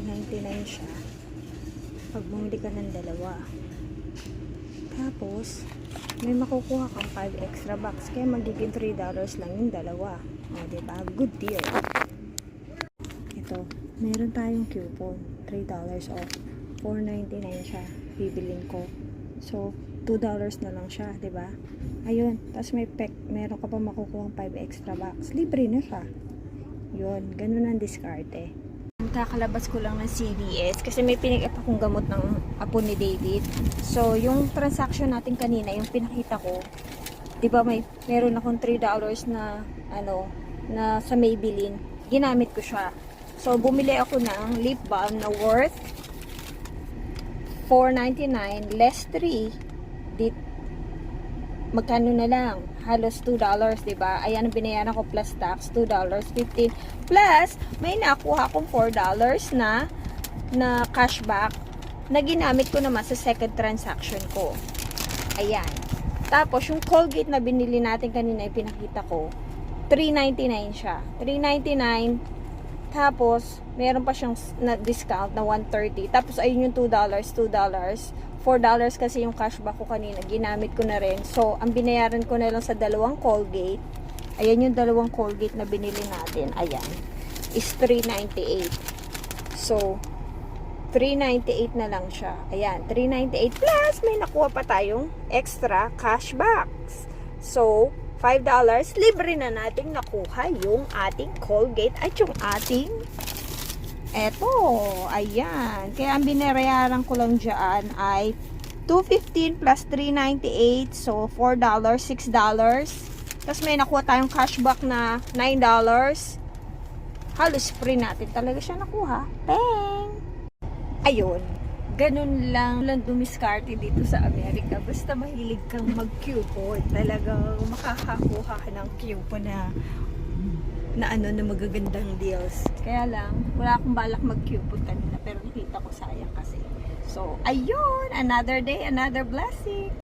$3.99 siya pag bumili ka ng dalawa. Tapos may makukuha kang 5 extra bucks, kaya magiging $3 lang yung dalawa. O, diba? Good deal. Ito, meron tayong coupon, $3 off, $4.99 siya bibilin ko. So $2 na lang siya, diba? Ayun, tapos meron ka pa makukuha 5 extra bucks, libre na siya. Yun, ganun ang diskarte. Kakalabas ko lang ng CVS kasi may pinag-up akong gamot ng apo ni David. So, yung transaction natin kanina, yung pinakita ko, 'di ba meron akong $3 na na sa Maybelline, ginamit ko siya. So, bumili ako ng lip balm na worth $4.99 less 3. Magkano na lang? Halos $2, diba? Ayan, binayaran ko plus tax, $2.15. Plus, may nakuha akong $4 na cashback na ginamit ko naman sa second transaction ko. Ayan. Tapos, yung Colgate na binili natin kanina, yung pinakita ko, $3.99 siya. $3.99. Tapos, meron pa siyang na discount na $1.30. Tapos, ayun yung $2, $4 kasi yung cashback ko kanina, ginamit ko na rin. So, ang binayaran ko na lang sa dalawang Colgate, ayan yung dalawang Colgate na binili natin, ayan, is $3.98. So, $3.98 na lang siya. Ayan, $3.98 plus may nakuha pa tayong extra cashbacks. So, $5, libre na nating nakuha yung ating Colgate at yung ating eto, ayan. Kaya ang binayaran ko lang dyan ay $2.15 plus $3.98. So, $4, $6. Tapos may nakuha tayong cashback na $9. Halos free natin talaga siya nakuha. Bang! Ayun. Ganun lang dumiskarte dito sa Amerika. Basta mahilig kang mag-coupon. Talagang makakakuha ka ng coupon na na magagandang deals. Kaya lang, wala akong balak mag-coupon kanina, pero nakita ko sayang kasi. So, ayun, another day, another blessing.